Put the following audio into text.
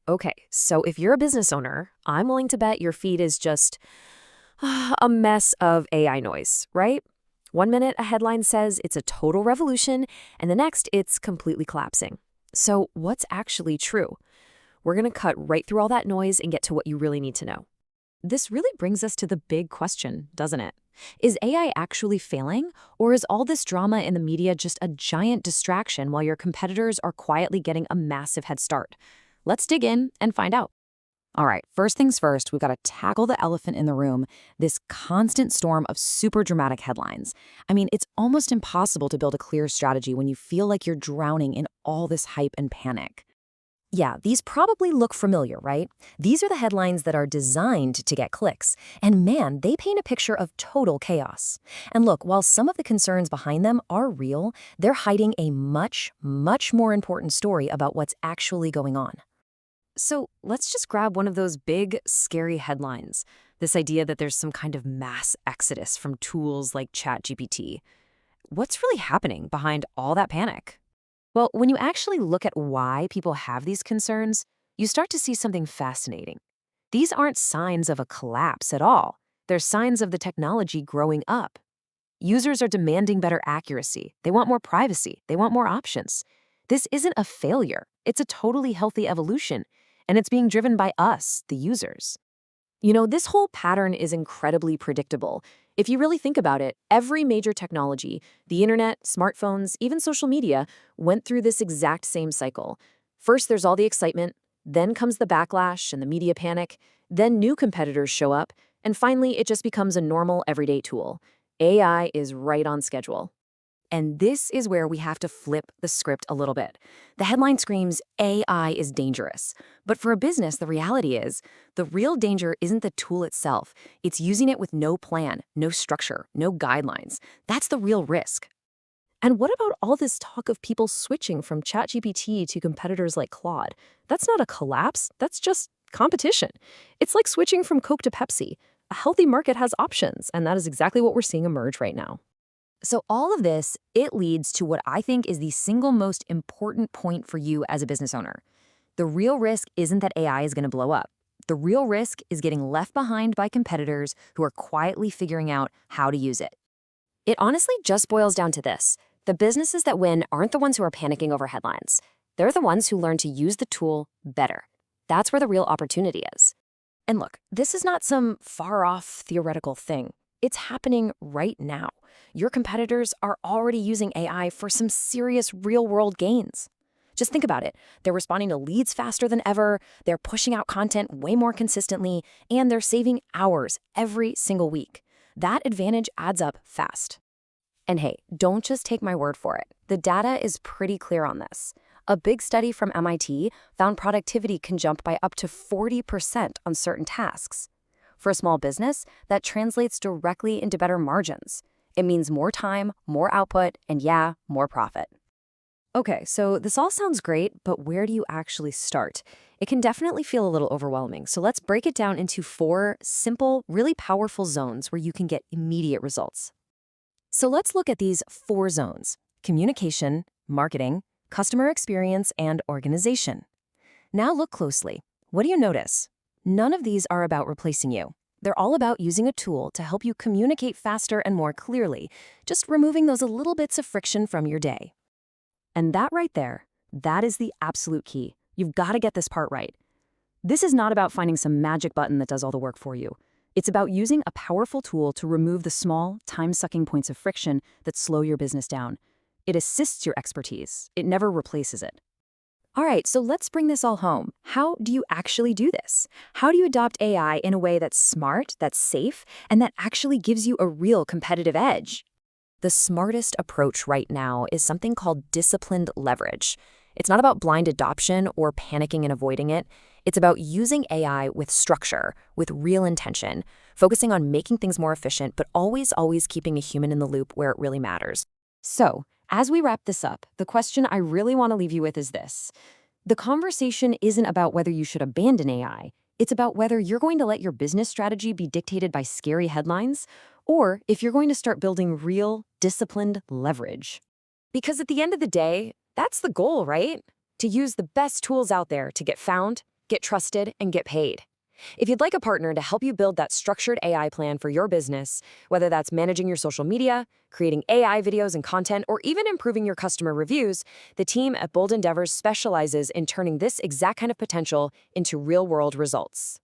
Okay, so if you're a business owner, I'm willing to bet your feed is just a mess of AI noise, right? One minute a headline says it's a total revolution, and the next it's completely collapsing. So, what's actually true? We're going to cut right through all that noise and get to what you really need to know. This really brings us to the big question, doesn't it? Is AI actually failing, or is all this drama in the media just a giant distraction while your competitors are quietly getting a massive head start? Let's dig in and find out. All right, first things first, we've got to tackle the elephant in the room, this constant storm of super dramatic headlines. I mean, it's almost impossible to build a clear strategy when you feel like you're drowning in all this hype and panic. Yeah, these probably look familiar, right? These are the headlines that are designed to get clicks. And man, they paint a picture of total chaos. And look, while some of the concerns behind them are real, they're hiding a much, much more important story about what's actually going on. So let's just grab one of those big, scary headlines. This idea that there's some kind of mass exodus from tools like ChatGPT. What's really happening behind all that panic? Well, when you actually look at why people have these concerns, you start to see something fascinating. These aren't signs of a collapse at all. They're signs of the technology growing up. Users are demanding better accuracy. They want more privacy. They want more options. This isn't a failure. It's a totally healthy evolution, and it's being driven by us, the users. This whole pattern is incredibly predictable. If you really think about it, every major technology, the internet, smartphones, even social media, went through this exact same cycle. First, there's all the excitement, then comes the backlash and the media panic, then new competitors show up, and finally, it just becomes a normal, everyday tool. AI is right on schedule. And this is where we have to flip the script a little bit. The headline screams, AI is dangerous. But for a business, the reality is, the real danger isn't the tool itself. It's using it with no plan, no structure, no guidelines. That's the real risk. And what about all this talk of people switching from ChatGPT to competitors like Claude? That's not a collapse, that's just competition. It's like switching from Coke to Pepsi. A healthy market has options, and that is exactly what we're seeing emerge right now. So all of this, it leads to what I think is the single most important point for you as a business owner. The real risk isn't that AI is going to blow up. The real risk is getting left behind by competitors who are quietly figuring out how to use it. It honestly just boils down to this. The businesses that win aren't the ones who are panicking over headlines. They're the ones who learn to use the tool better. That's where the real opportunity is. And look, this is not some far-off theoretical thing. It's happening right now. Your competitors are already using AI for some serious real-world gains. Just think about it. They're responding to leads faster than ever, they're pushing out content way more consistently, and they're saving hours every single week. That advantage adds up fast. And hey, don't just take my word for it. The data is pretty clear on this. A big study from MIT found productivity can jump by up to 40% on certain tasks. For a small business, that translates directly into better margins. It means more time, more output, and yeah, more profit. Okay, so this all sounds great, but where do you actually start? It can definitely feel a little overwhelming, so let's break it down into 4 simple, really powerful zones where you can get immediate results. So let's look at these 4 zones: communication, marketing, customer experience, and organization. Now look closely. What do you notice? None of these are about replacing you. They're all about using a tool to help you communicate faster and more clearly, just removing those little bits of friction from your day. And that right there, that is the absolute key. You've got to get this part right. This is not about finding some magic button that does all the work for you. It's about using a powerful tool to remove the small, time-sucking points of friction that slow your business down. It assists your expertise. It never replaces it. All right, so let's bring this all home. How do you actually do this? How do you adopt AI in a way that's smart, that's safe, and that actually gives you a real competitive edge? The smartest approach right now is something called disciplined leverage. It's not about blind adoption or panicking and avoiding it. It's about using AI with structure, with real intention, focusing on making things more efficient, but always keeping a human in the loop where it really matters. So, as we wrap this up, the question I really want to leave you with is this. The conversation isn't about whether you should abandon AI. It's about whether you're going to let your business strategy be dictated by scary headlines, or if you're going to start building real, disciplined leverage. Because at the end of the day, that's the goal, right? To use the best tools out there to get found, get trusted, and get paid. If you'd like a partner to help you build that structured AI plan for your business, whether that's managing your social media, creating AI videos and content, or even improving your customer reviews, the team at Bold Endeavors specializes in turning this exact kind of potential into real-world results.